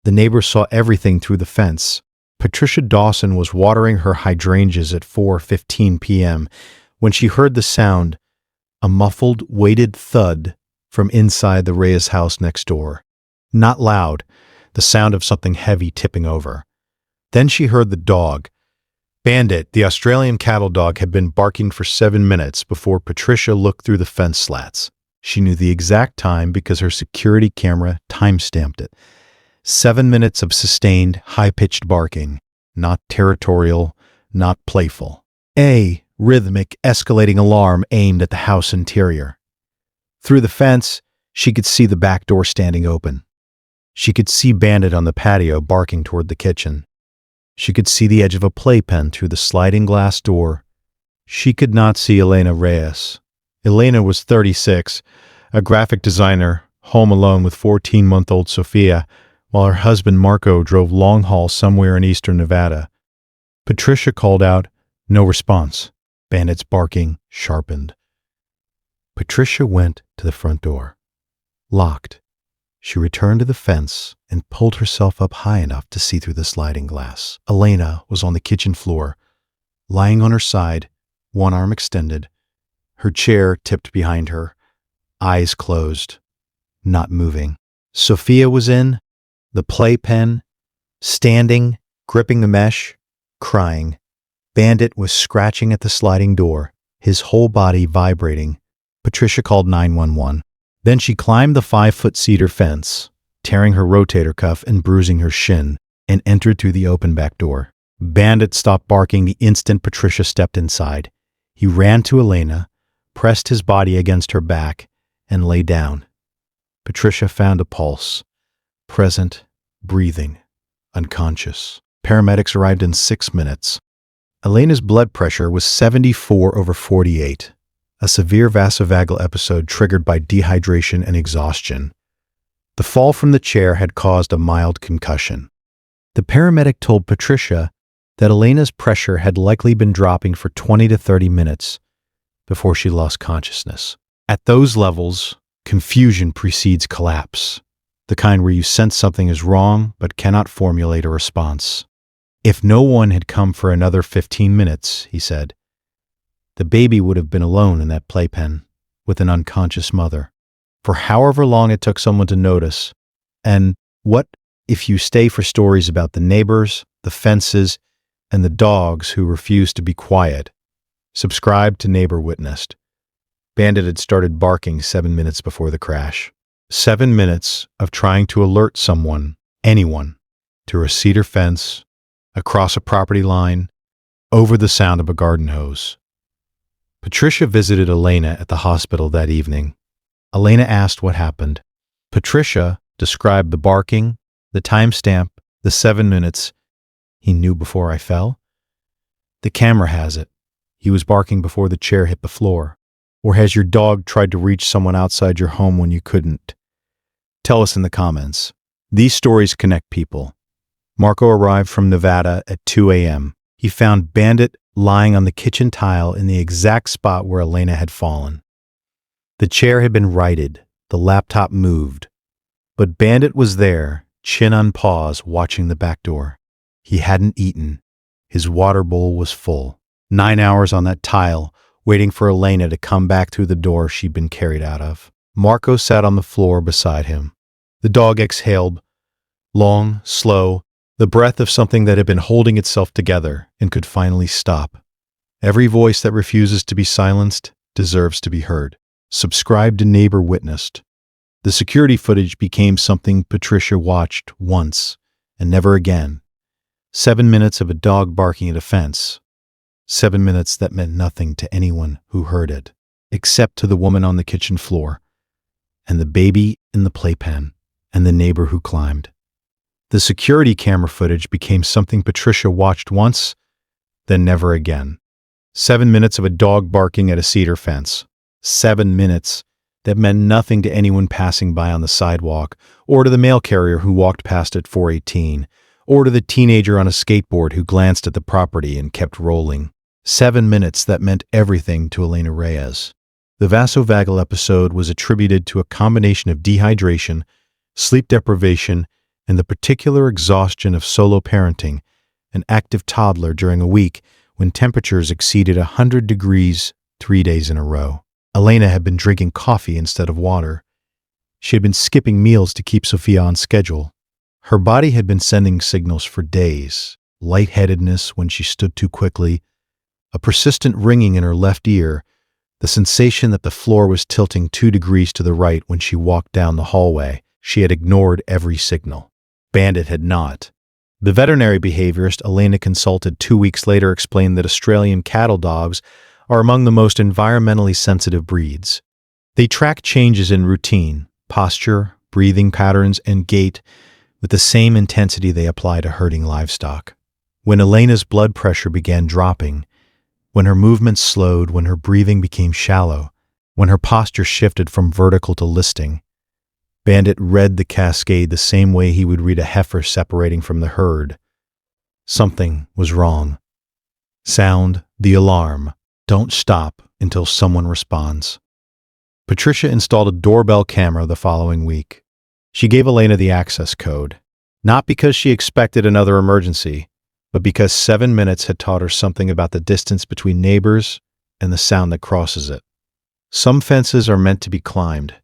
The neighbors saw everything through the fence. Patricia Dawson was watering her hydrangeas at 4:15 p.m. when she heard the sound, a muffled, weighted thud from inside the Reyes house next door. Not loud, the sound of something heavy tipping over. Then she heard the dog. Bandit, the Australian cattle dog, had been barking for 7 minutes before Patricia looked through the fence slats. She knew the exact time because her security camera time-stamped it. 7 minutes of sustained, high-pitched barking. Not territorial, not playful. A rhythmic, escalating alarm aimed at the house interior. Through the fence, she could see the back door standing open. She could see Bandit on the patio barking toward the kitchen. She could see the edge of a playpen through the sliding glass door. She could not see Elena Reyes. Elena was 36, a graphic designer, home alone with 14-month-old Sophia, while her husband Marco drove long haul somewhere in eastern Nevada. Patricia called out, no response. Bandit's barking sharpened. Patricia went to the front door. Locked. She returned to the fence and pulled herself up high enough to see through the sliding glass. Elena was on the kitchen floor, lying on her side, one arm extended, her chair tipped behind her, eyes closed, not moving. Sophia was in, the playpen, standing, gripping the mesh, crying. Bandit was scratching at the sliding door, his whole body vibrating. Patricia called 911. Then she climbed the 5-foot cedar fence, tearing her rotator cuff and bruising her shin, and entered through the open back door. Bandit stopped barking the instant Patricia stepped inside. He ran to Elena, pressed his body against her back, and lay down. Patricia found a pulse. Present, breathing, unconscious. Paramedics arrived in 6 minutes. Elena's blood pressure was 74/48, a severe vasovagal episode triggered by dehydration and exhaustion. The fall from the chair had caused a mild concussion. The paramedic told Patricia that Elena's pressure had likely been dropping for 20 to 30 minutes before she lost consciousness. At those levels, confusion precedes collapse, the kind where you sense something is wrong but cannot formulate a response. If no one had come for another 15 minutes, he said, the baby would have been alone in that playpen with an unconscious mother for however long it took someone to notice. And what if you stay for stories about the neighbors, the fences, and the dogs who refused to be quiet? Subscribe to Neighbor Witnessed. Bandit had started barking 7 minutes before the crash. 7 minutes of trying to alert someone, anyone, through a cedar fence, across a property line, over the sound of a garden hose. Patricia visited Elena at the hospital that evening. Elena asked what happened. Patricia described the barking, the timestamp, the 7 minutes. He knew before I fell. The camera has it. He was barking before the chair hit the floor. Or has your dog tried to reach someone outside your home when you couldn't? Tell us in the comments. These stories connect people. Marco arrived from Nevada at 2 a.m. He found Bandit lying on the kitchen tile in the exact spot where Elena had fallen. The chair had been righted, the laptop moved, but Bandit was there, chin on paws, watching the back door. He hadn't eaten. His water bowl was full. 9 hours on that tile, waiting for Elena to come back through the door she'd been carried out of. Marco sat on the floor beside him. The dog exhaled, long, slow, the breath of something that had been holding itself together and could finally stop. Every voice that refuses to be silenced deserves to be heard. Subscribe to Neighbor Witnessed. The security footage became something Patricia watched once and never again. 7 minutes of a dog barking at a fence. 7 minutes that meant nothing to anyone who heard it, except to the woman on the kitchen floor, and the baby in the playpen, and the neighbor who climbed. The security camera footage became something Patricia watched once, then never again. 7 minutes of a dog barking at a cedar fence. 7 minutes that meant nothing to anyone passing by on the sidewalk, or to the mail carrier who walked past at 4:18, or to the teenager on a skateboard who glanced at the property and kept rolling. 7 minutes that meant everything to Elena Reyes. The Vasovagal episode was attributed to a combination of dehydration, sleep deprivation, and the particular exhaustion of solo parenting, an active toddler during a week when temperatures exceeded 100 degrees 3 days in a row. Elena had been drinking coffee instead of water. She had been skipping meals to keep Sophia on schedule. Her body had been sending signals for days: lightheadedness when she stood too quickly, a persistent ringing in her left ear, the sensation that the floor was tilting 2 degrees to the right when she walked down the hallway. She had ignored every signal. Bandit had not. The veterinary behaviorist Elena consulted 2 weeks later explained that Australian cattle dogs are among the most environmentally sensitive breeds. They track changes in routine, posture, breathing patterns, and gait with the same intensity they apply to herding livestock. When Elena's blood pressure began dropping, when her movements slowed, when her breathing became shallow, when her posture shifted from vertical to listing, Bandit read the cascade the same way he would read a heifer separating from the herd. Something was wrong. Sound the alarm. Don't stop until someone responds. Patricia installed a doorbell camera the following week. She gave Elena the access code, not because she expected another emergency, but because 7 minutes had taught her something about the distance between neighbors and the sound that crosses it. Some fences are meant to be climbed,